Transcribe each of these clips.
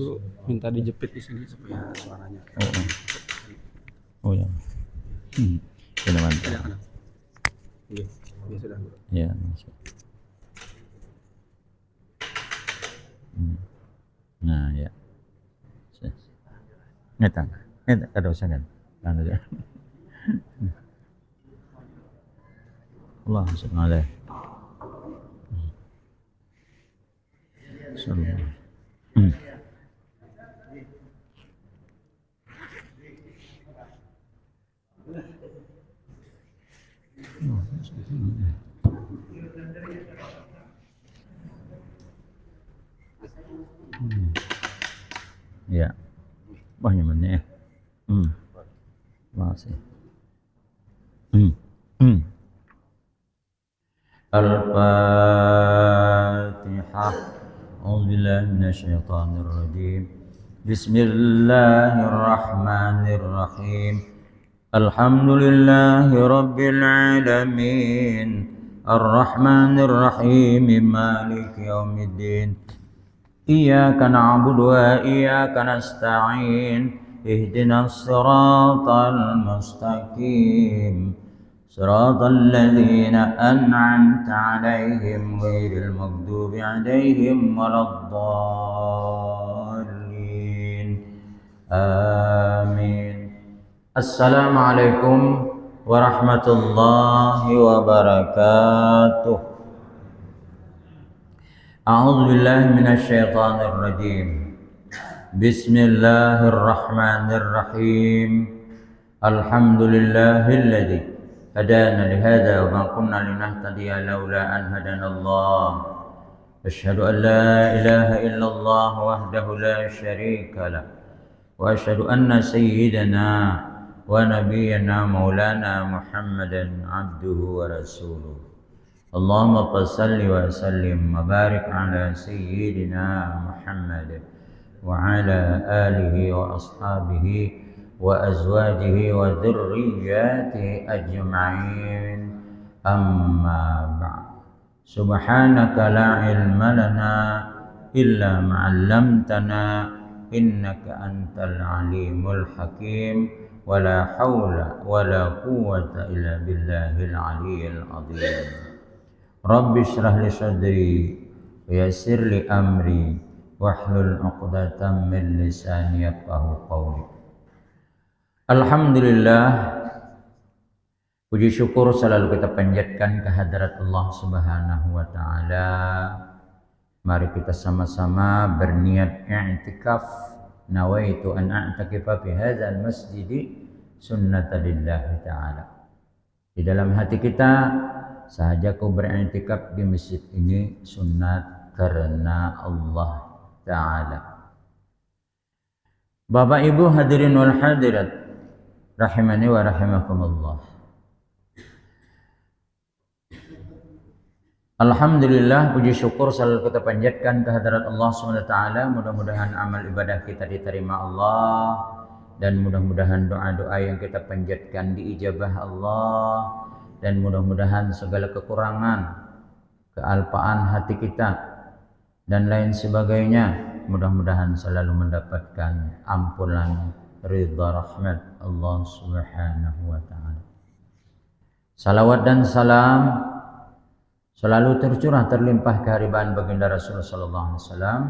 Guru minta dijepit di sini supaya suaranya. Oh ya. Sudah mantap. Ada. Oke, ya sudah. Ya. Nah ya. Ngetang. Kada usah kan. Anu ya. Allah subhanahu. Ya. Wah nyamannya ya. Makasih. Al-Fatihah. A'udzubillahi minasyaitonir rajim. Bismillahirrahmanirrahim. Alhamdulillahi rabbil alamin. Ar-Rahmanir Rahim. Maliki yaumiddin. Iyyaka na'budu wa iyyaka nasta'in. Ihdinas siratal mustaqim. Siratal ladzina an'amta 'alaihim ghairil maghdubi 'alaihim waladdallin. Amin. Assalamualaikum warahmatullahi wabarakatuh. A'udzu billahi minasyaitonir rajim. Bismillahirrahmanirrahim. Alhamdulillahilladzi hadana lihada wa ma kunna linahtadiya laula an hadanallah. Asyhadu an la ilaha illallah wahdahu la syarika lah. Wa asyhadu anna sayyidana wa nabiyyana maulana Muhammadan abduhu wa rasuluh. Allahumma salli wa sallim wa barik ala sayyidina Muhammad wa ala alihi wa ashabihi wa azwajihi wa dhurriyyatihi ajma'in. Amma ba'd. Subhanaka la ilma lana illa ma 'allamtana innaka antal alimul hakim. Wala haula wala quwwata illa billahil aliyyil azim. Rabbi shrah li sadri wa yassir li amri wahlul 'uqdatam min lisani yafqahu qawli. Alhamdulillah, puji syukur selalu kita panjatkan kehadirat Allah Subhanahu wa taala. Mari kita sama-sama berniat i'tikaf. Nawaitu an a'takifa fi hadzal masjid sunnatalillahi ta'ala. Di dalam hati kita, sahaja kau beriktikaf di masjid ini sunnat karena Allah Ta'ala. Bapak Ibu hadirin wal hadirat rahimani wa rahimakumullah. Alhamdulillah, puji syukur selalu kita panjatkan kehadirat Allah SWT. Mudah-mudahan amal ibadah kita diterima Allah, dan mudah-mudahan doa-doa yang kita panjatkan diijabah Allah, dan mudah-mudahan segala kekurangan, kealpaan hati kita dan lain sebagainya, mudah-mudahan selalu mendapatkan ampunan ridha rahmat Allah Subhanahu wa taala. Salawat dan salam selalu tercurah terlimpah kehariban baginda Rasulullah sallallahu alaihi wasallam.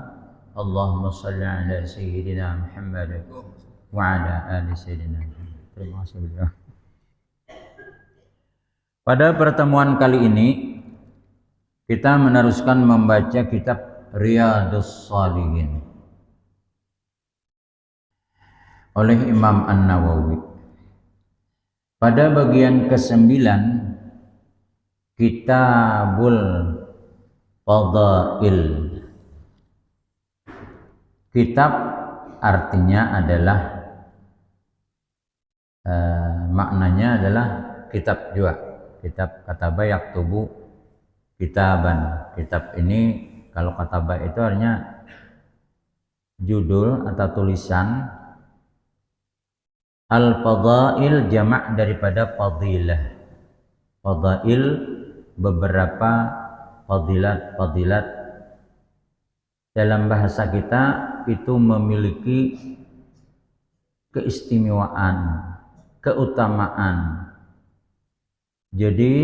Allahumma shalli ala sayyidina Muhammad wa ala ali sayyidina Muhammad. Terima kasih. Pada pertemuan kali ini kita meneruskan membaca kitab Riyadhus Shalihin oleh Imam An-Nawawi. Pada bagian ke-9, Kitabul Fadail. Kitab artinya adalah maknanya adalah kitab juga. Kitab kataba yaktubu kitaban. Kitab ini kalau kataba itu artinya judul atau tulisan. Al-Fadail jamak daripada fadilah. Fadail beberapa fadilat. Dalam bahasa kita itu memiliki keistimewaan, keutamaan. Jadi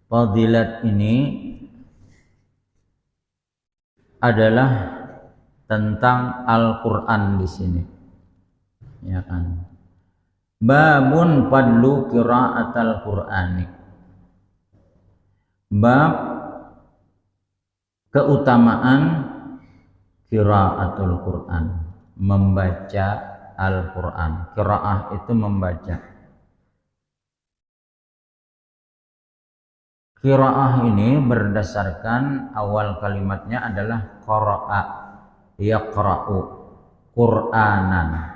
fadilat ini adalah tentang Al-Qur'an di sini. Ya kan? Babun fadlu qiraatal Qur'ani. Bab keutamaan qiraatul Qur'an, membaca Al-Qur'an. Qiraah itu membaca. Qiraah ini berdasarkan awal kalimatnya adalah qara'a, yaqra'u, Qur'anan.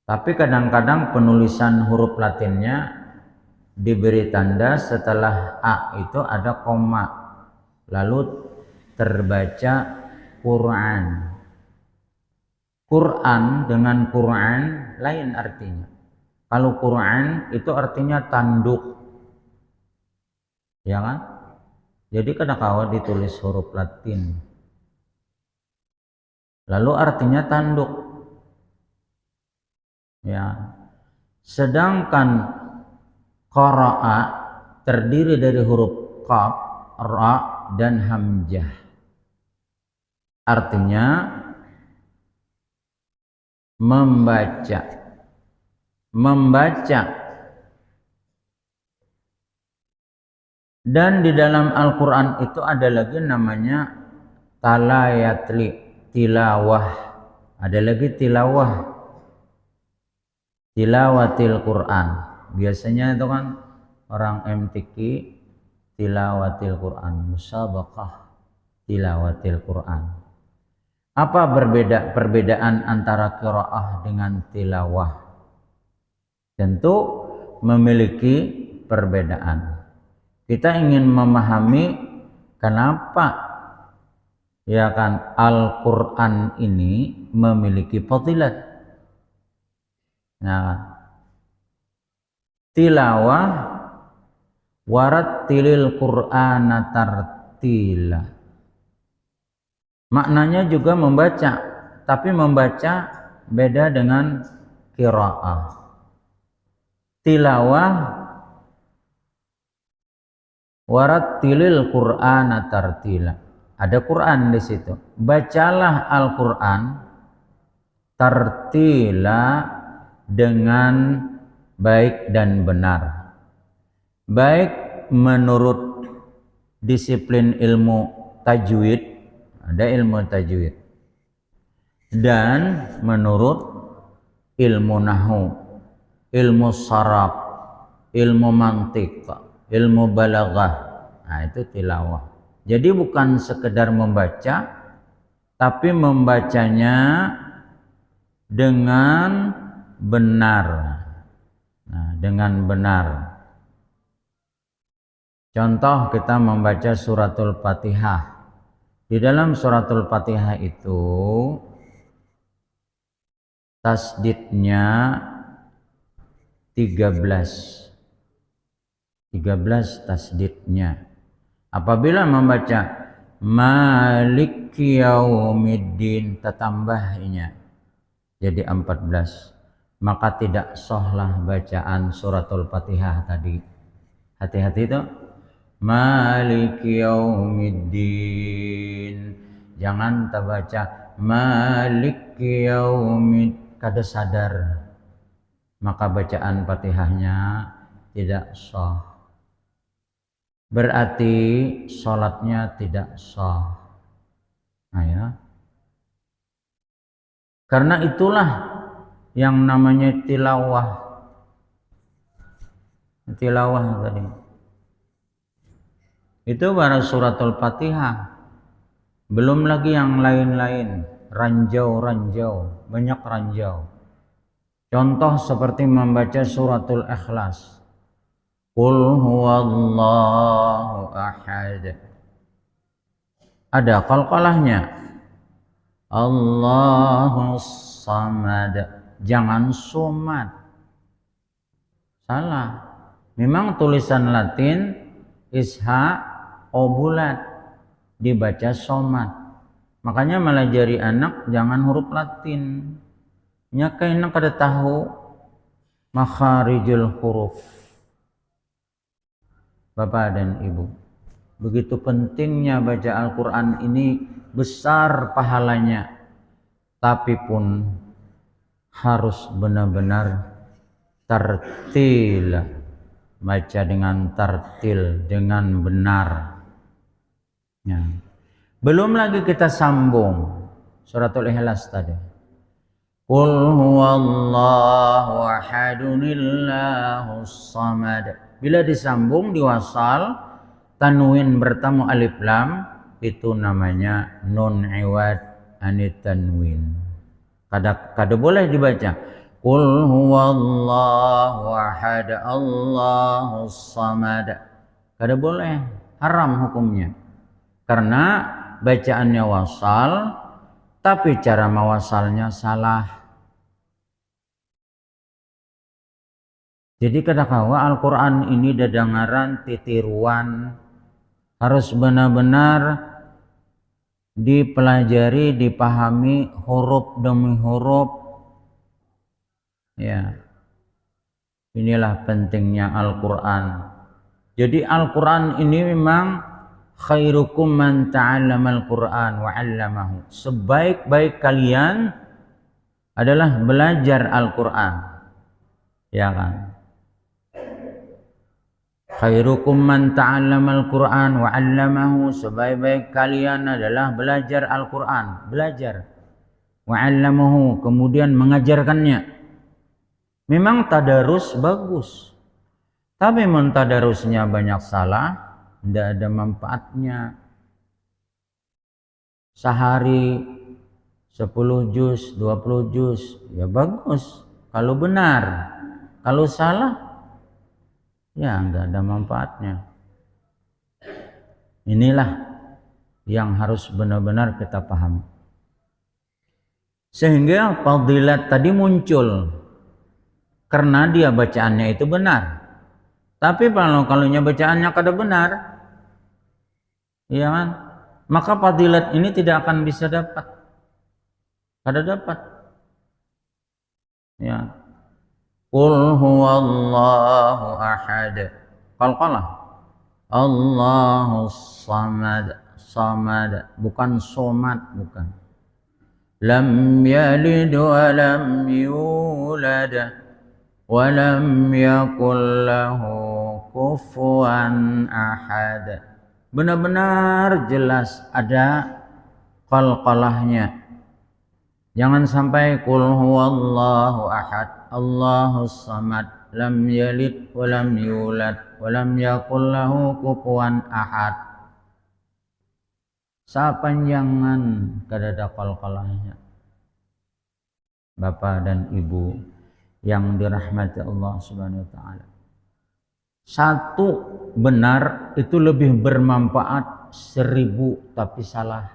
Tapi kadang-kadang penulisan huruf Latinnya diberi tanda setelah A itu ada koma, lalu terbaca Quran. Quran dengan Quran lain artinya. Kalau Quran itu artinya tanduk, ya kan? Jadi kadang-kadang ditulis huruf Latin, lalu artinya tanduk, ya. Sedangkan qara'a terdiri dari huruf qaf, ra, dan hamzah. Artinya membaca. Dan di dalam Al-Qur'an itu ada lagi namanya talayatli, tilawah. Ada lagi tilawah, tilawatil Qur'an. Biasanya itu kan orang MTQ tilawatil Qur'an, musabaqah tilawatil Qur'an. Apa perbedaan antara qiraah dengan tilawah? Tentu memiliki perbedaan. Kita ingin memahami kenapa ya kan Al-Qur'an ini memiliki fadilat. Nah, tilawah warattilil Qur'ana tartila. Maknanya juga membaca, tapi membaca beda dengan qiraah. Tilawah warattilil Qur'ana tartila. Ada Quran di situ. Bacalah Al-Qur'an tartila dengan baik dan benar. Baik menurut disiplin ilmu tajwid, ada ilmu tajwid, dan menurut ilmu nahwu, ilmu saraf, ilmu mantiq, ilmu balaghah. Nah, itu tilawah. Jadi bukan sekedar membaca, tapi membacanya dengan benar. Nah, dengan benar. Contoh kita membaca suratul Fatihah. Di dalam suratul Fatihah itu tasdidnya 13 tasdidnya. Apabila membaca Maliki Yaumiddin tambahnya jadi 14, maka tidak sahlah bacaan suratul Fatihah tadi. Hati-hati itu. Maliki Yaumiddin. Jangan terbaca Maliki Yaumiddin kada sadar, maka bacaan Fatihahnya tidak sah. Berarti sholatnya tidak sah. Nah ya. Karena itulah yang namanya tilawah. Tilawah tadi. Itu baru suratul Fatihah. Belum lagi yang lain-lain. Ranjau, banyak ranjau. Contoh seperti membaca suratul Ikhlas. Qul huwallahu ahad. Ada qalqalahnya. Allahus samad. Jangan somad. Salah. Memang tulisan Latin isha obulat dibaca somad. Makanya melajari anak jangan huruf Latin. Nya kayaknya kada tahu makharijul huruf. Bapak dan Ibu, begitu pentingnya baca Al-Quran ini, besar pahalanya, tapi pun harus benar-benar tartil, baca dengan tartil, dengan benar. Ya. Belum lagi kita sambung suratul Ikhlas tadi. Qul huwallahu ahadunillahus samad. Bila disambung diwasal, tanwin bertemu alif lam, itu namanya nun iwad anit tanwin. Kada boleh dibaca Qul huwallahu ahad Allahus samad. Kada boleh, haram hukumnya. Karena bacaannya wasal, tapi cara mewasalnya salah. Jadi kadang-kadang Al-Quran ini dadangaran titiruan, harus benar-benar dipelajari, dipahami huruf demi huruf. Ya, inilah pentingnya Al-Quran. Jadi Al-Quran ini memang khairukum man ta'allamal Qur'an wa 'allamahu. Sebaik-baik kalian adalah belajar Al-Quran. Ya kan? Khairukum man ta'allamal Qur'an wa 'allamahu. Sebaik-baik kalian adalah belajar Al-Quran, belajar. Wa 'allamahu, kemudian mengajarkannya. Memang tadarus bagus. Tapi mentadarusnya banyak salah, tidak ada manfaatnya. Sehari 10 juz, 20 juz, ya bagus kalau benar. Kalau salah, ya enggak ada manfaatnya. Inilah yang harus benar-benar kita pahami. Sehingga fadilat tadi muncul karena dia bacaannya itu benar. Tapi kalau bacaannya kada benar, ya kan? Maka fadilat ini tidak akan bisa dapat. Kada dapat. Ya. Qul huwallahu ahad. Qalqalah. Allahus samad. Samad, bukan somad, bukan. Lam yalid wa lam yulad wa lam yakul lahu kufuwan ahad. Benar-benar jelas ada qalqalahnya. Jangan sampai qul huwallahu ahad, Allahus samad, lam yalid wa lam yulad wa lam yakul lahu kufuwan ahad. Sapanjangan kada ada qalqalahnya. Bapak dan Ibu yang dirahmati Allah Subhanahu wa taala. Satu benar itu lebih bermanfaat 1000 tapi salah.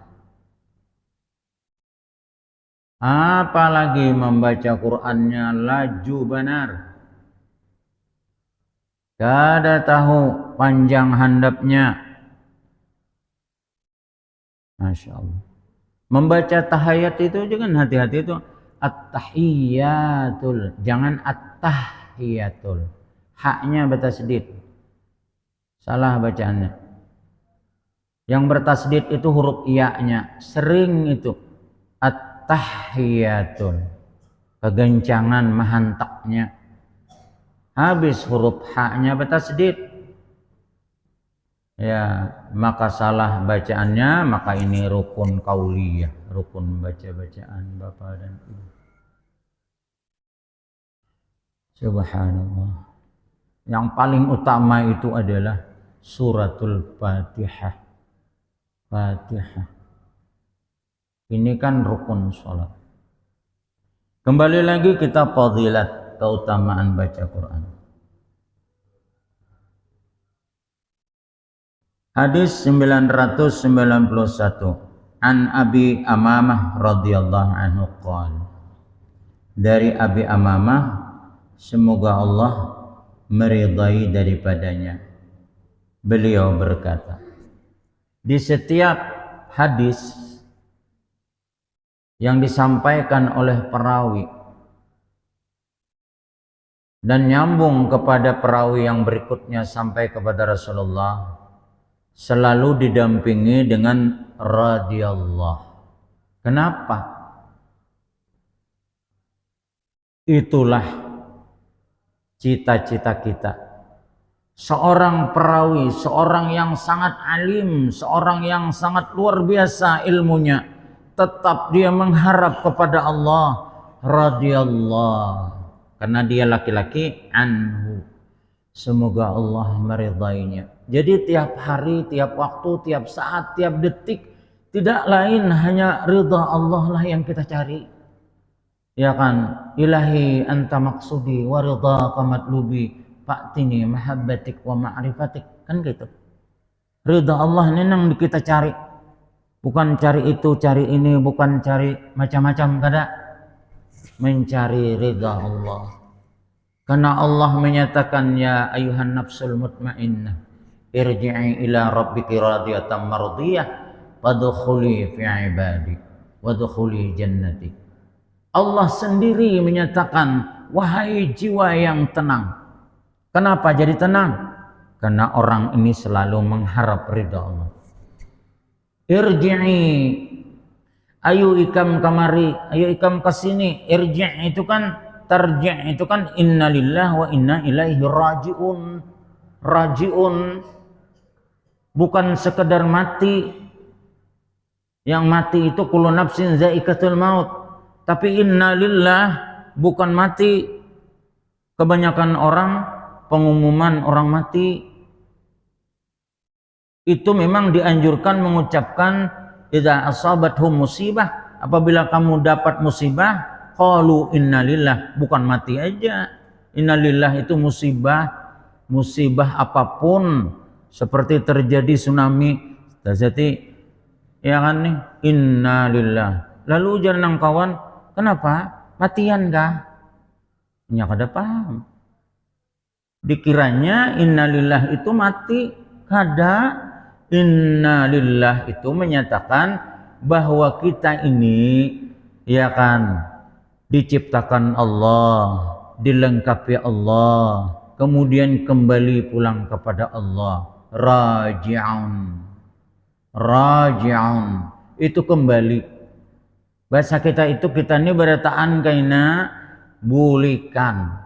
Apalagi membaca Qur'annya laju benar. Kada tahu panjang handapnya. Masya Allah. Membaca tahiyat itu jangan hati-hati itu at-tahiyatul, jangan at-tahiyatul. Haknya bertasdid. Salah bacaannya. Yang bertasdid itu huruf iya-nya. Sering itu at-tahiyatul. Kegencangan mahantaknya. Habis huruf haknya bertasdid. Ya, maka salah bacaannya, maka ini rukun qauliyah, rukun baca-bacaan Bapak dan Ibu. Subhanallah. Yang paling utama itu adalah suratul Fatihah. Fatihah. Ini kan rukun sholat. Kembali lagi kita fadilat, keutamaan baca Quran. Hadis 991 An Abi Amamah radhiyallahu anhu qala. Dari Abi Amamah, semoga Allah meridai daripadanya. Beliau berkata, di setiap hadis yang disampaikan oleh perawi dan nyambung kepada perawi yang berikutnya sampai kepada Rasulullah selalu didampingi dengan radhiyallahu. Kenapa? Itulah cita-cita kita. Seorang perawi, seorang yang sangat alim, seorang yang sangat luar biasa ilmunya, tetap dia mengharap kepada Allah radhiyallahu, karena dia laki-laki, anhu, semoga Allah meridainya. Jadi tiap hari, tiap waktu, tiap saat, tiap detik, tidak lain hanya ridha Allah lah yang kita cari. Ya kan, ilahi anta maksudi wa ridhaka matlubi fa'tini mahabbatik wa ma'rifatik, kan gitu. Ridha Allah ini yang kita cari, bukan cari itu cari ini, bukan cari macam-macam, kada, mencari ridha Allah. Karena Allah menyatakan, ya ayuhan nafsul mutmainnah irji'i ila rabbiki radiyatan mardiyah wadkhuli fi ibadi wadkhuli jannati. Allah sendiri menyatakan, wahai jiwa yang tenang. Kenapa jadi tenang? Karena orang ini selalu mengharap ridha Allah. Irji'i, ayo ikam kamari, ayo ikam kesini. Irji' itu kan, tarji' itu kan innalillah wa inna ilaihi raji'un. Raji'un bukan sekedar mati. Yang mati itu kullu nafsin za'iqatul maut. Tapi innalillah bukan mati. Kebanyakan orang pengumuman orang mati itu memang dianjurkan mengucapkan idza asabathum musibah, apabila kamu dapat musibah, qalu innalillah, bukan mati aja. Innalillah itu musibah, musibah apapun, seperti terjadi tsunami, jadi ya kan nih, innalillah. Lalu jangan kawan, kenapa? Matian kah? Ya kada paham. Dikiranya innalillah itu mati, kada. Innalillah itu menyatakan bahwa kita ini ya kan diciptakan Allah, dilengkapi Allah, kemudian kembali pulang kepada Allah. Raji'un. Raji'un itu kembali. Bahasa kita itu, kita ini berataan kaina bulikan.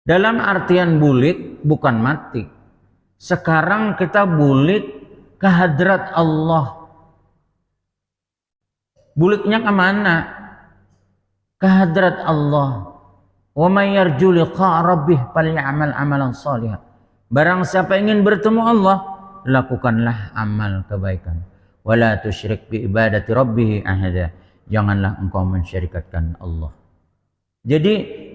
Dalam artian bulik bukan mati. Sekarang kita bulik ke hadrat Allah. Buliknya kemana? Ke hadrat Allah. Wa may yarju liqa rabbih falyamal amalan shalihan. Barang siapa ingin bertemu Allah, lakukanlah amal kebaikan. Wala tusyrik bi ibadati rabbih ahada. Janganlah engkau mensyirikatkan Allah. Jadi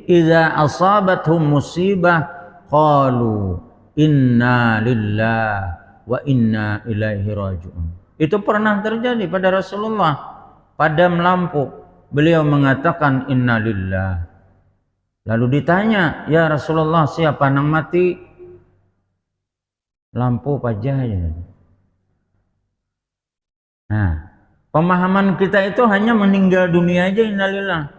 idza asabathum musibah qalu inna lillah wa inna ilaihi raji'un. Itu pernah terjadi pada Rasulullah. Padam lampu, beliau mengatakan inna lillah. Lalu ditanya, ya Rasulullah, siapa yang mati? Lampu pajah aja. Nah, pemahaman kita itu hanya meninggal dunia aja innalillah.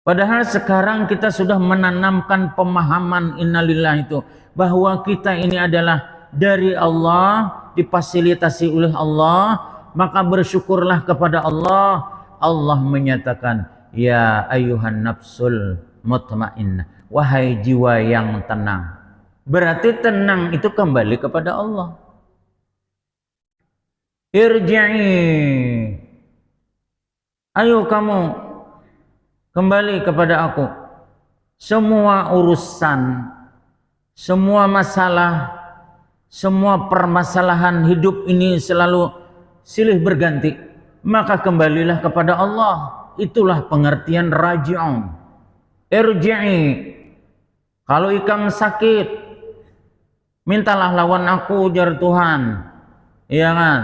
Padahal sekarang kita sudah menanamkan pemahaman innalillah itu, bahwa kita ini adalah dari Allah, difasilitasi oleh Allah, maka bersyukurlah kepada Allah. Allah menyatakan, ya ayuhan nafsul mutmainnah, wahai jiwa yang tenang. Berarti tenang itu kembali kepada Allah. Irji'i, ayo kamu kembali kepada aku. Semua urusan, semua masalah, semua permasalahan hidup ini selalu silih berganti. Maka kembalilah kepada Allah. Itulah pengertian raji'un. Irji'i. Kalau ikam sakit, mintalah lawan aku, jar Tuhan. Iya kan?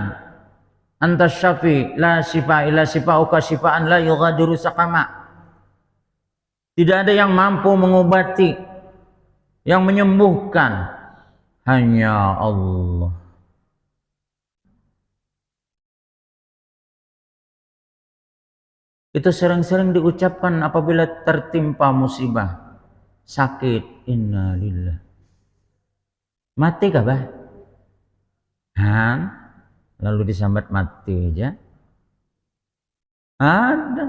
Anta syafi la syifa illa syifauka syifaan la yughadiru saqama. Tidak ada yang mampu mengobati, yang menyembuhkan, hanya Allah. Itu sering-sering diucapkan apabila tertimpa musibah, sakit, innalillah. Mati kah bah? Han? Lalu disambat mati aja. Ada.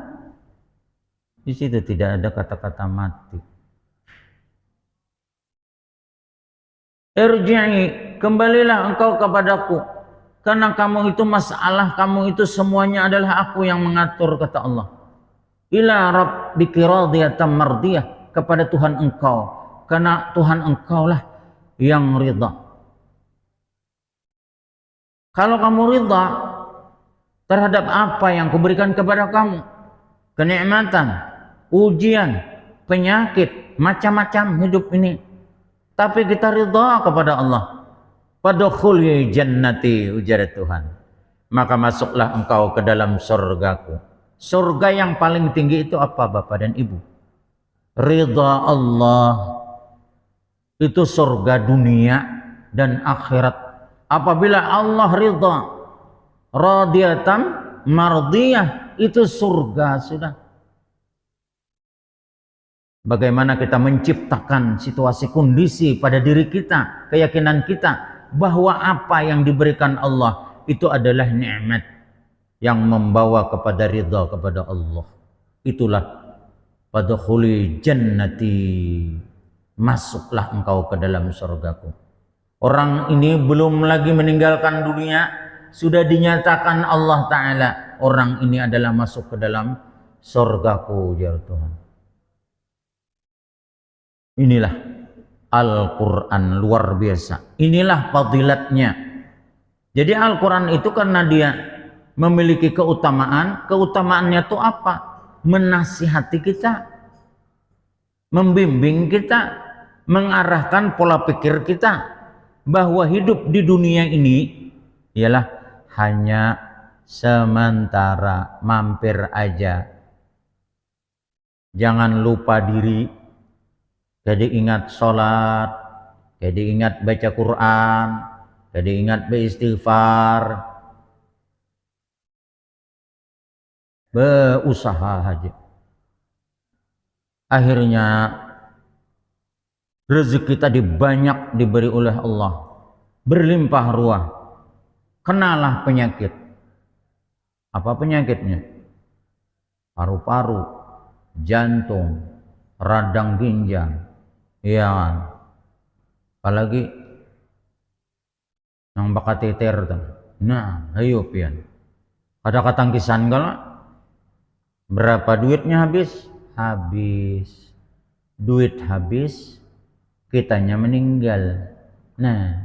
Di situ tidak ada kata-kata mati. Irji'i, kembalilah engkau kepadaku. Karena kamu itu masalah, kamu itu semuanya adalah aku yang mengatur, kata Allah. Ila rabbiki radiyatan mardiyah, kepada Tuhan engkau. Karena Tuhan engkau lah yang ridha. Kalau kamu ridha terhadap apa yang kuberikan kepada kamu, kenikmatan, ujian, penyakit, macam-macam hidup ini, tapi kita ridha kepada Allah, fadkhuli jannati, ujar Tuhan, maka masuklah engkau ke dalam surgaku. Surga yang paling tinggi itu apa Bapak dan Ibu? Ridha Allah. Itu surga dunia dan akhirat. Apabila Allah ridha, radiyatan mardiyah, itu surga sudah. Bagaimana kita menciptakan situasi kondisi pada diri kita, keyakinan kita bahwa apa yang diberikan Allah itu adalah nikmat yang membawa kepada ridha kepada Allah. Itulah fadkhuli jannati, masuklah engkau ke dalam surgaku. Orang ini belum lagi meninggalkan dunia, sudah dinyatakan Allah Ta'ala, orang ini adalah masuk ke dalam surgaku, ya Tuhan. Inilah Al-Quran, luar biasa. Inilah fadilatnya. Jadi Al-Quran itu karena dia memiliki keutamaan, keutamaannya itu apa? Menasihati kita, membimbing kita, mengarahkan pola pikir kita bahwa hidup di dunia ini ialah hanya sementara, mampir aja. Jangan lupa diri, jadi ingat sholat, jadi ingat baca Quran, jadi ingat beristighfar, berusaha aja. Akhirnya rezeki tadi banyak diberi oleh Allah, berlimpah ruah. Kenalah penyakit. Apa penyakitnya? Paru-paru, jantung, radang ginjal, ya. Apalagi yang bakat teter tuh. Nah, ayo pian. Ada katangkisan kalau berapa duitnya habis? Habis. Duit habis, kitanya meninggal. Nah,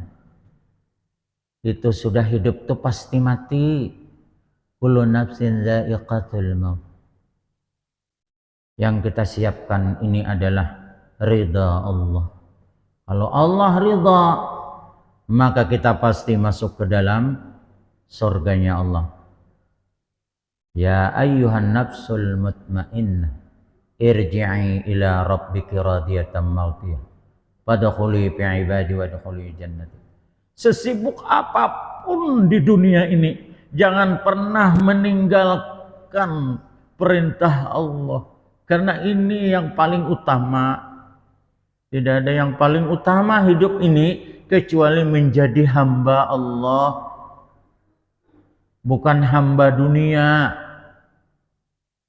itu sudah hidup tuh pasti mati. Kullu nafsin dha'iqatul maut. Yang kita siapkan ini adalah ridha Allah. Kalau Allah ridha, maka kita pasti masuk ke dalam surganya Allah. Ya ayyuhan nafsul mutmainnah, irji'i ila rabbiki radiyatan mardiyah, fadkhuli fi ibadi wadkhuli jannati. Sesibuk apapun di dunia ini, jangan pernah meninggalkan perintah Allah, karena ini yang paling utama. Tidak ada yang paling utama hidup ini kecuali menjadi hamba Allah, bukan hamba dunia.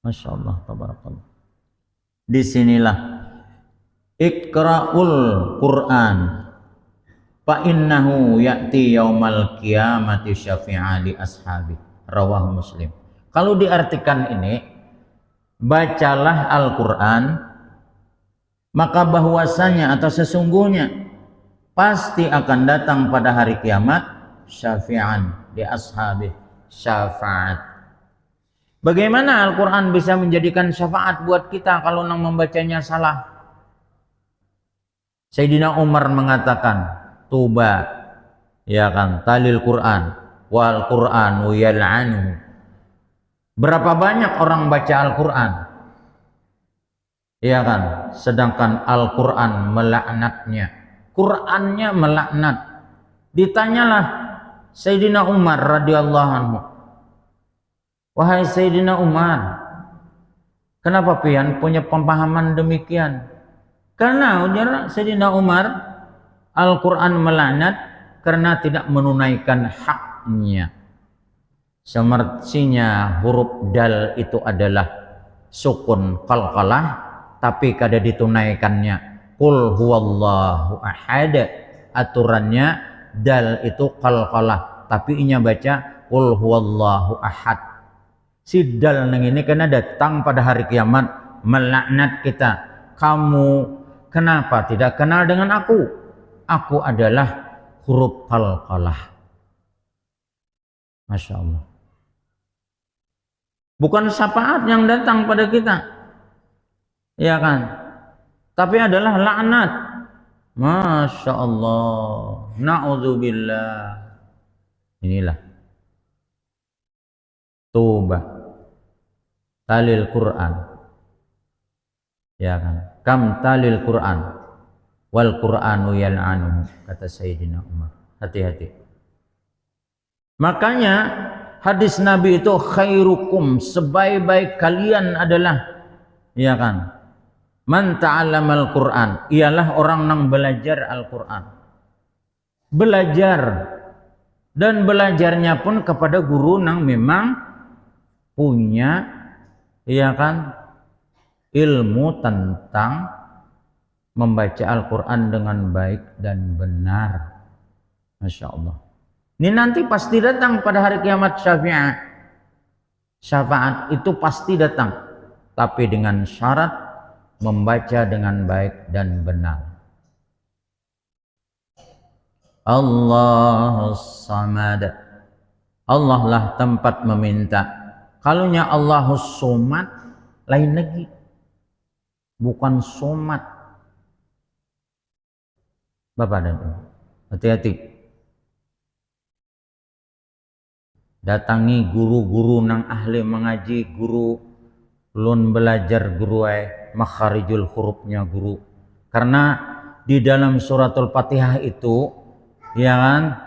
Masya Allah, tabarakallah. Disinilah Iqra'ul Quran fa innahu ya'ti yaumal qiyamati syafi'a li ashabi, rawah Muslim. Kalau diartikan ini, bacalah Al-Quran, maka bahwasanya atau sesungguhnya pasti akan datang pada hari kiamat syafi'an li ashabi, syafaat. Bagaimana Al-Quran bisa menjadikan syafaat buat kita kalau nang membacanya salah? Sayyidina Umar mengatakan, tuba, ya kan, talil Quran wal Quranu yal'anu. Berapa banyak orang baca Al-Quran, ya kan, sedangkan Al-Quran melaknatnya, Qurannya melaknat. Ditanyalah Sayyidina Umar radhiyallahu anhu, wahai Sayyidina Umar, Kenapa pian punya pemahaman demikian? Karena ujar Sayyidina Umar, Al-Quran melaknat karena tidak menunaikan haknya. Semertinya huruf dal itu adalah sukun qalqalah, tapi kada ditunaikannya qul huwallahu ahad. Aturannya dal itu qalqalah, tapi inya baca qul huwallahu ahad. Si dal nang ini kena datang pada hari kiamat melaknat kita. Kamu kenapa tidak kenal dengan aku? Aku adalah huruf qalqalah. Masya Allah. Bukan syafaat yang datang pada kita, ya kan? Tapi adalah laknat. Masya Allah. Na'udzubillah. Inilah Tuba talil Quran, ya kan? Kam talil Quran wal Quranu yal'anuhu, kata Sayyidina Umar. Hati-hati. Makanya hadis Nabi itu khairukum, sebaik-baik kalian adalah, ya kan, man ta'allamal Qur'an, ialah orang yang belajar Al-Qur'an. Belajar, dan belajarnya pun kepada guru yang memang punya, ya kan, ilmu tentang membaca Al-Qur'an dengan baik dan benar. Masya Allah. Ini nanti pasti datang pada hari kiamat syafaat. Syafaat itu pasti datang, tapi dengan syarat membaca dengan baik dan benar. Allahus Samad. Allah lah tempat meminta. Kalunya Allahus Somad lain lagi. Bukan Somad. Bapak dan Ibu, hati-hati. Datangi guru-guru nang ahli mengaji, guru ulun belajar guru makharijul hurufnya guru. Karena di dalam suratul Fatihah itu, ya kan,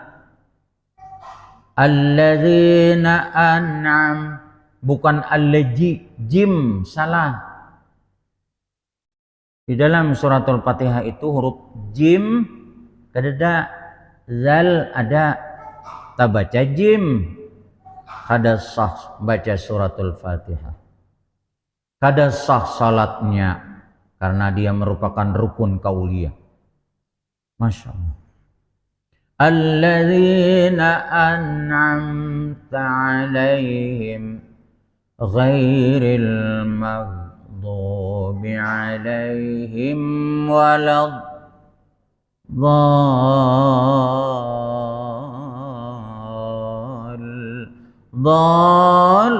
alladzina an'am, bukan allazi, jim, salah. Di dalam suratul Fatihah itu huruf jim kada, zal ada, tak baca jim. Kada sah baca suratul Fatihah, kada sah salatnya karena dia merupakan rukun kauliyah. Masya Allah. Alladzina an'amta alaihim ghairil maghdubi alaihim Dhal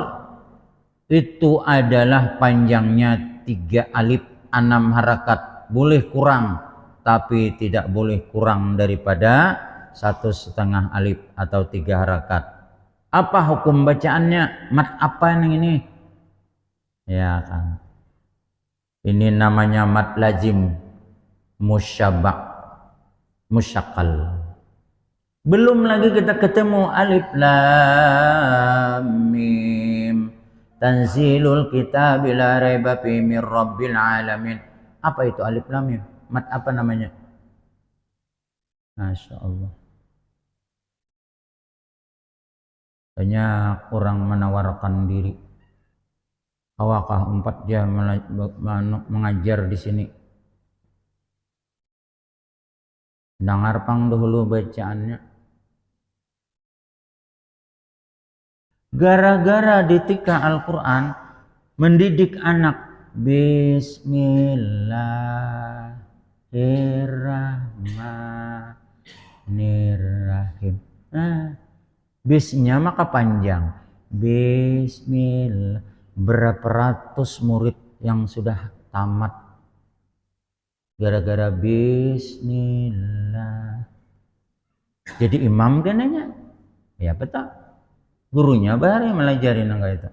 itu adalah panjangnya 3 alif 6 harakat. Boleh kurang, tapi tidak boleh kurang daripada 1,5 alif atau 3 harakat. Apa hukum bacaannya? Mat apa yang ini? Ya kan. Ini namanya mat lazim musyabak musyaqqal. Belum lagi kita ketemu alif lam mim. Tanzilul kitab la raiba fi mir rabbil alamin. Apa itu alif lam mim? Mat apa namanya? Masya Allah. Banyak orang menawarkan diri. Awakah 4 jam mengajar di sini? Dengar pang dahulu bacaannya. Gara-gara ditika Al-Quran mendidik anak Bismillahirrahmanirrahim. Bisnya maka panjang. Bismillah. Berapa ratus murid yang sudah tamat gara-gara Bismillah. Jadi imam kan nanya, ya betul. Gurunya baru melajari nangga itu.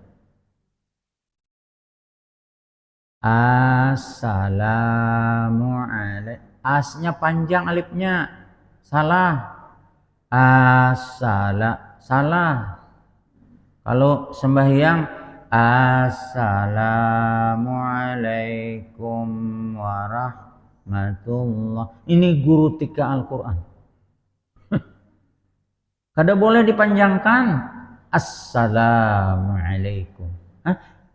Assalamualaikum. Asnya panjang, alifnya salah. Salah. Kalau sembahyang Assalamualaikum warahmatullah. Ini guru tika Al-Quran. Kada boleh dipanjangkan. Assalamualaikum.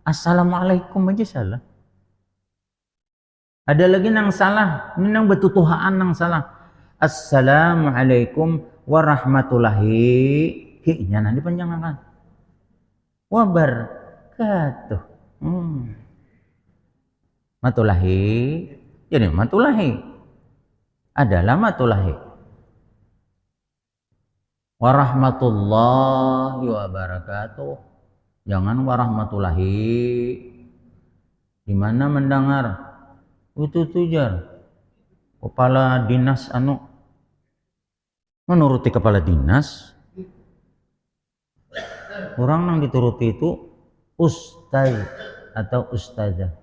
Assalamualaikum aja salah. Ada lagi nang salah. Ini nang betutuhaan nang salah. Assalamualaikum warahmatullahi. Hi-nya nanti panjangkan. Wabarakatuh. Matulahi. Jadi matulahi adalah matulahi. Warahmatullahi wabarakatuh. Jangan warahmatullahi. Di mana mendengar itu tujar kepala dinas menuruti kepala dinas. Orang yang dituruti itu ustaz atau ustazah.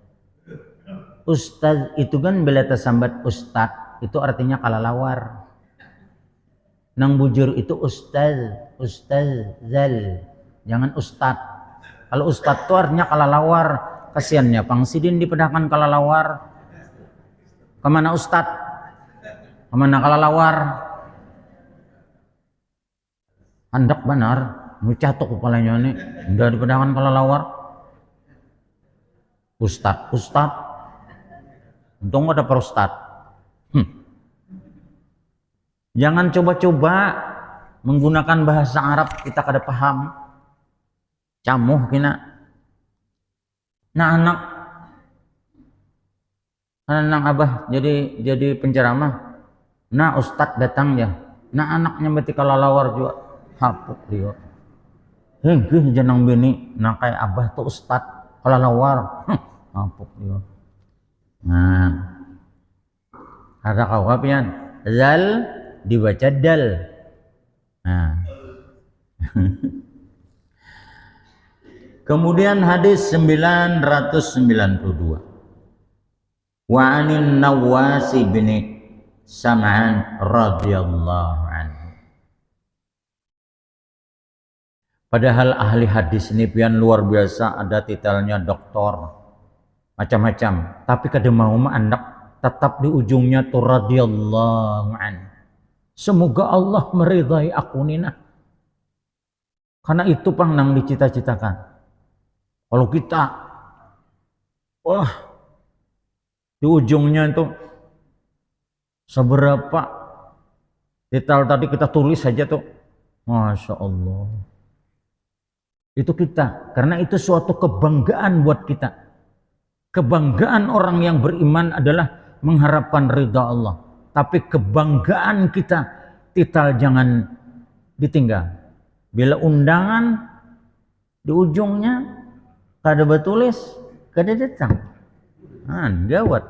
Ustaz itu kan bila tersambat ustaz itu artinya kalalawar. Nang bujur itu ustazal, jangan ustad. Kalau ustad itu artinya kalalawar. Kasiannya pangsidin dipedahkan kalalawar. Kemana ustad? Kemana kalalawar? Hendak benar, mucatok kepalanya nih, udah dipedahkan kalalawar. Ustad. Untung ada perustad. Jangan coba-coba menggunakan bahasa Arab kita kada paham. Camuh kina. Nah anak abah jadi penceramah. Nah ustad datang ya. Nah anaknya berarti kalalawar juga hapuk dia. Hengkih janang bini. Nah kayak abah tuh ustad kalalawar hapuk dia. Nah kata kau kapian zal dibaca dal. Nah. Kemudian hadis 992. Wa anin Nawasi bin Sam'an radhiyallahu anhu. Padahal ahli hadis ini pian luar biasa, ada titelnya doktor macam-macam, tapi kada mau anak tetap di ujungnya tuh radhiyallahu anhu. Semoga Allah meridai aku nina. Karena itu pang nang dicita-citakan. Kalau kita di ujungnya itu seberapa detail tadi kita tulis saja tuh, Masya Allah. Itu kita, karena itu suatu kebanggaan buat kita. Kebanggaan orang yang beriman adalah mengharapkan ridha Allah. Tapi kebanggaan kita, titel jangan ditinggal. Bila undangan di ujungnya kada bertulis, kada datang. Gawat.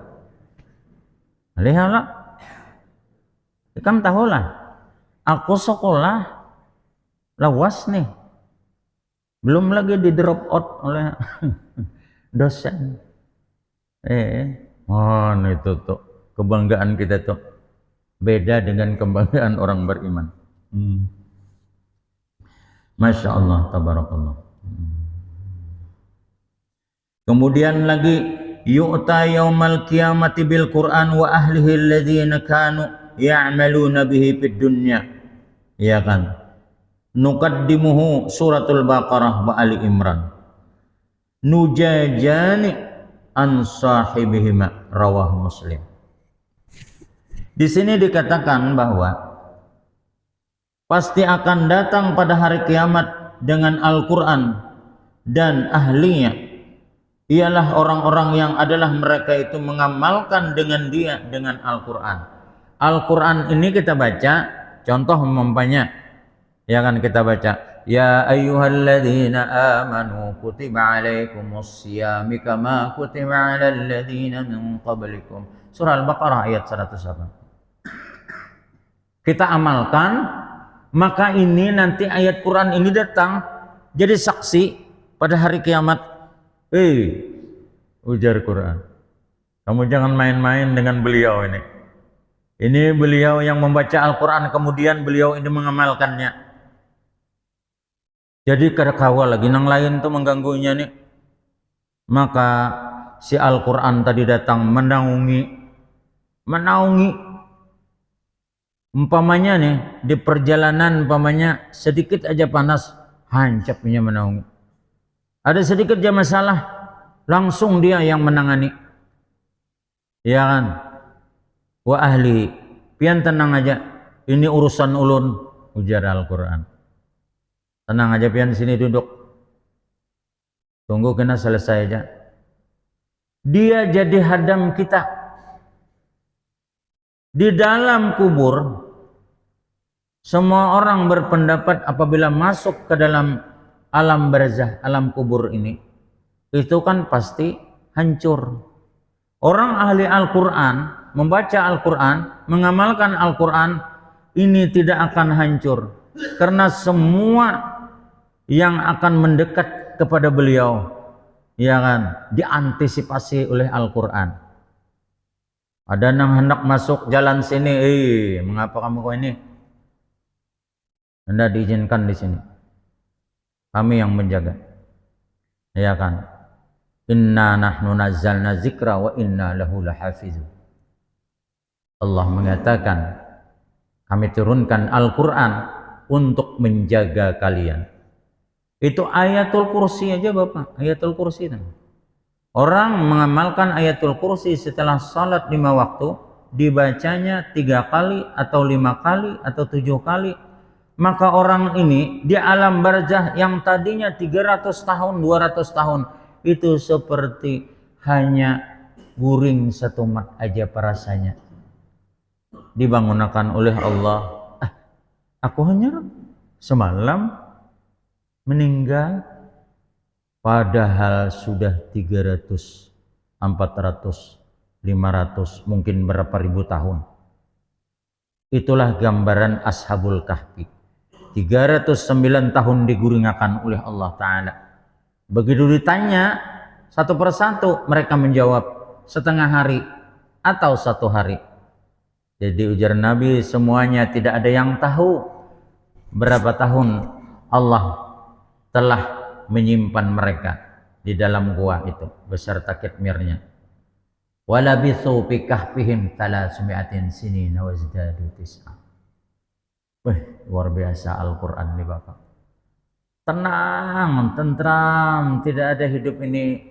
Lihatlah. Kamu tahulah, aku sekolah lawas nih. Belum lagi di drop out oleh dosen. Itu tuh kebanggaan kita tuh. Beda dengan kebanggaan orang beriman. Masya Allah, tabarakallah. Kemudian lagi, yu'ta yaumal qiyamati bil Qur'an wa ahlihi alladhina kanu ya'maluna bihi fid dunya. Ya kan? Nuqaddimuhu suratul Baqarah wa Ali Imran. Nujajani an sahibihima, rawah Muslim. Di sini dikatakan bahwa pasti akan datang pada hari kiamat dengan Al-Quran dan ahlinya. Ialah orang-orang yang adalah mereka itu mengamalkan dengan dia dengan Al-Quran. Al-Quran ini kita baca, contoh umpamanya, ya kan kita baca, ya ayyuhalladzina amanu kutiba alaikumus siyami kama kutiba alal ladzina min qablikum. Surah Al-Baqarah ayat 108. Kita amalkan, maka ini nanti ayat Quran ini datang jadi saksi pada hari kiamat. Ujar Quran, kamu jangan main-main dengan beliau ini. Ini beliau yang membaca Al-Quran, kemudian beliau ini mengamalkannya. Jadi kada kawal lagi nang lain tuh mengganggunya nih. Maka si Al-Quran tadi datang menaungi. Umpamanya nih di perjalanan, umpamanya sedikit aja panas, hancapnya menaungi. Ada sedikit aja masalah, langsung dia yang menangani. Ya kan? Wa ahli, pian tenang aja, ini urusan ulun, ujar Al-Quran. Tenang aja pian, sini duduk, tunggu kena selesai aja. Dia jadi hadam kita. Di dalam kubur, semua orang berpendapat apabila masuk ke dalam alam barzah, alam kubur ini, itu kan pasti hancur. Orang ahli Al-Quran, membaca Al-Quran, mengamalkan Al-Quran, ini tidak akan hancur. Karena semua yang akan mendekat kepada beliau, ya kan, diantisipasi oleh Al-Quran. Ada yang hendak masuk jalan sini, mengapa kamu kau ini? Anda diizinkan di sini. Kami yang menjaga. Ya kan? Inna nahnu nazzalna zikra wa inna lahu lahafizun. Allah mengatakan, kami turunkan Al-Quran untuk menjaga kalian. Itu ayatul kursi aja Bapak, ayatul kursi itu. Orang mengamalkan ayatul kursi setelah salat 5 waktu, dibacanya 3 kali atau 5 kali atau 7 kali, maka orang ini di alam barzah yang tadinya 300 tahun, 200 tahun, itu seperti hanya guring satu mat aja perasanya. Dibangunkan oleh Allah. Aku hanya semalam meninggal, padahal sudah 300, 400, 500, mungkin berapa ribu tahun. Itulah gambaran Ashabul Kahfi. 309 tahun diguringakan oleh Allah Ta'ala. Begitu ditanya satu persatu, mereka menjawab setengah hari atau 1 hari. Jadi ujar Nabi, semuanya tidak ada yang tahu berapa tahun Allah telah menyimpan mereka di dalam gua itu beserta kitmirnya. Walabithu fi kahfihim 300 sinina wazdadu tis'a. Luar biasa Al-Quran nih Bapak. Tenang, tentram, tidak ada hidup ini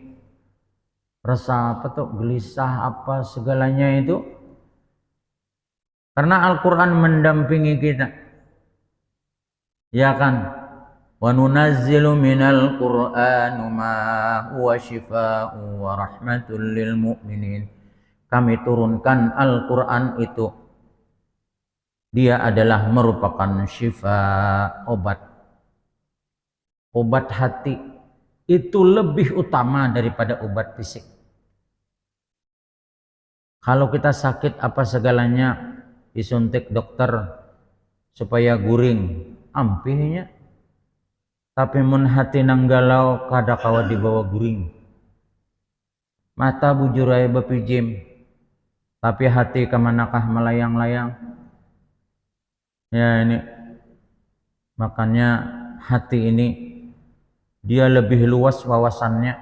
rasa apa tuh, gelisah apa segalanya itu. Karena Al-Quran mendampingi kita. Ya kan? Wa nunazzilu minal Qur'an ma huwa shifaa'u wa rahmatul lil mu'minin. Kami turunkan Al-Quran itu, dia adalah merupakan syifa, obat hati. Itu lebih utama daripada obat fisik. Kalau kita sakit apa segalanya disuntik dokter supaya guring, ampihnya. Tapi mun hati nanggalau kada kawa dibawa guring. Mata bujurai bepijim, tapi hati kemanakah melayang-layang. Ya ini, makanya hati ini dia lebih luas wawasannya.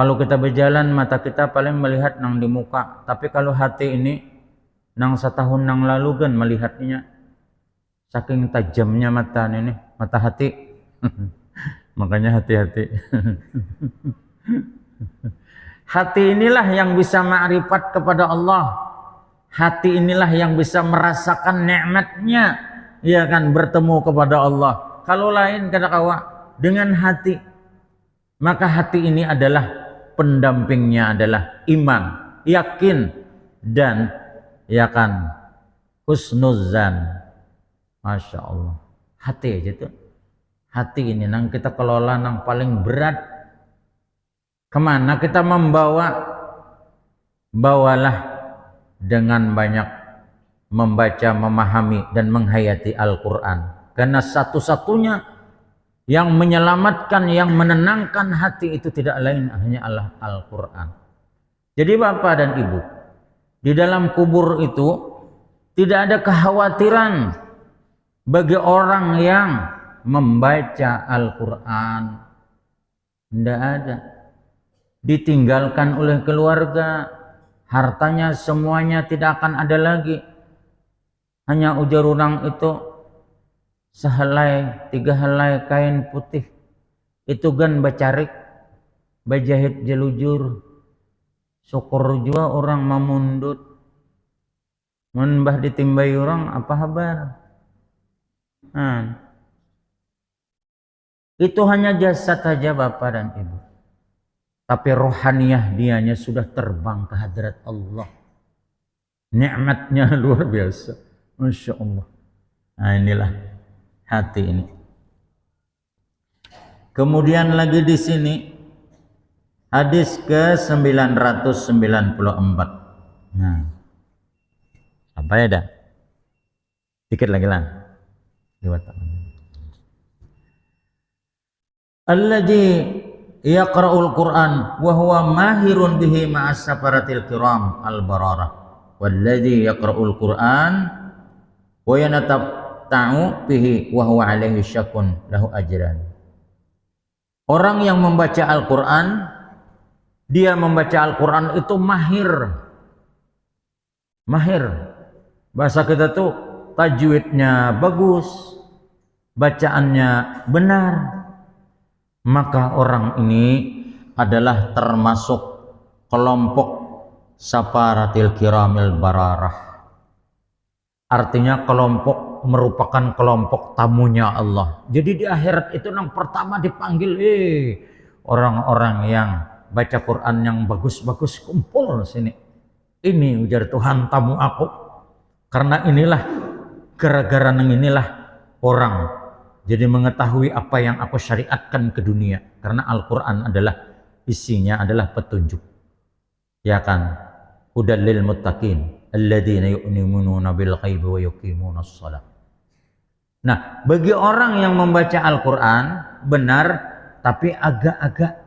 Kalau kita berjalan, mata kita paling melihat nang di muka, tapi kalau hati ini nang setahun nang lalu kan melihatnya, saking tajamnya mata ini, mata hati. Makanya hati-hati. Hati inilah yang bisa ma'rifat kepada Allah. Hati inilah yang bisa merasakan nikmatnya, ya kan, bertemu kepada Allah. Kalau lain kata kawa dengan hati, maka hati ini adalah pendampingnya adalah iman, yakin, dan ya kan husnuzan. Masya Allah, hati aja tuh. Hati ini nang kita kelola nang paling berat. Kemana kita membawa? Bawalah dengan banyak membaca, memahami, dan menghayati Al-Quran. Karena satu-satunya yang menyelamatkan, yang menenangkan hati itu tidak lain hanya Allah Al-Quran. Jadi Bapak dan Ibu, di dalam kubur itu tidak ada kekhawatiran bagi orang yang membaca Al-Quran Tidak ada. Ditinggalkan oleh keluarga, hartanya semuanya tidak akan ada lagi. Hanya ujar orang itu sehelai, 3 helai kain putih. Itu kan bacarik, bajahit jelujur. Syukur juga orang mamundut. Menbah ditimbai orang apa kabar? Itu hanya jasad saja Bapak dan Ibu. Tapi rohaniyah dianya sudah terbang ke hadrat Allah. Nikmatnya luar biasa. Masya Allah. Nah inilah hati ini. Kemudian lagi di sini hadis ke 994. Nah, apa ya dah? Dikit lagi lah. Alladzi yaqra'ul Qur'an wa huwa mahirun bihi ma'as safaratil kiram al-bararah. Walladzi yaqra'ul Qur'an wa yanatabta'u bihi wa huwa alaihi syakun lahu ajran. Orang yang membaca Al-Qur'an, dia membaca Al-Qur'an itu mahir. Bahasa kita tuh tajwidnya bagus, bacaannya benar. Maka orang ini adalah termasuk kelompok safaratil kiramil bararah. Artinya merupakan kelompok tamunya Allah. Jadi di akhirat itu yang pertama dipanggil orang-orang yang baca Quran yang bagus-bagus, kumpul sini. Ini ujar Tuhan tamu aku. Karena gara-gara inilah orang jadi mengetahui apa yang aku syariatkan ke dunia. Karena Al-Quran isinya adalah petunjuk. Ya kan? Hudal lil muttaqin alladzina yu'minuna bil ghaibi wa yuqimunas shalah. Nah, bagi orang yang membaca Al-Quran benar tapi agak-agak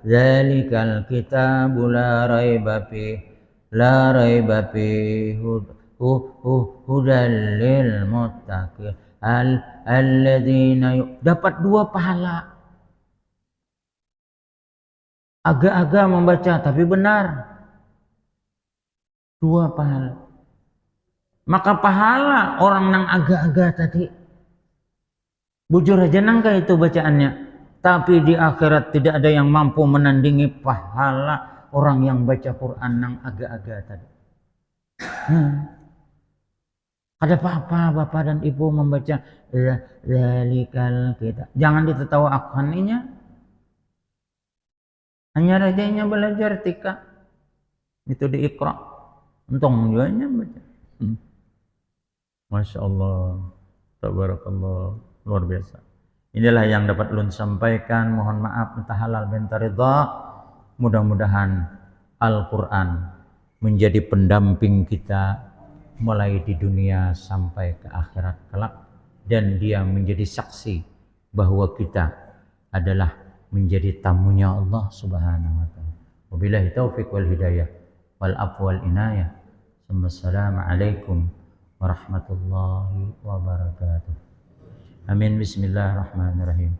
zalikal kitabu la raiba fi hudal lil muttaqin alladzina dapat 2 pahala. Agak-agak membaca tapi benar, 2 pahala. Maka pahala orang yang agak-agak tadi bujur aja nangka itu bacaannya, tapi di akhirat tidak ada yang mampu menandingi pahala orang yang baca Quran yang agak-agak tadi. Ada apa-apa Bapak dan Ibu membaca zalikal kitab. Jangan ditertawakannya. Hanya rajanya belajar tika. Itu di Iqra. Untung jualnya baca. Masya Allah. Tabarakallah. Luar biasa. Inilah yang dapat ulun sampaikan. Mohon maaf entah halal bentar ridha. Mudah-mudahan Al-Quran menjadi pendamping kita mulai di dunia sampai ke akhirat kelak, dan dia menjadi saksi bahwa kita adalah menjadi tamunya Allah Subhanahu wa taala. Wabillahi taufiq wal hidayah wal afwa wal inayah. Wassalamualaikum warahmatullahi wabarakatuh. Amin. Bismillahirrahmanirrahim.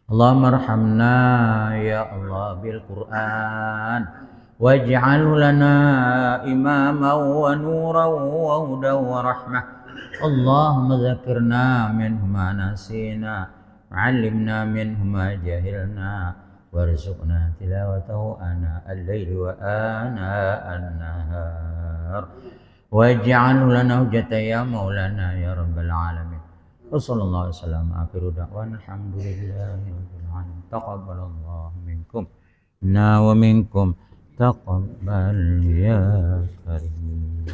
Allahumma arhamna ya Allah bil Qur'an waj'alhu lana imaman wa nuran wa hudan wa rahmah. Allahumma dzakirna minhu ma nasina wa'allimna minhu ma jahilna warzuqna tilawatahu ana al-laili wa ana an-nahar waj'alhu lana hujjatan ya maulana ya rabbal alamin. Wassallallahu alaihi wasallam akhiru da'wana alhamdulillahi rabbil alamin. Taqabbalallahu minkum wa minkum taqabbal ya karim.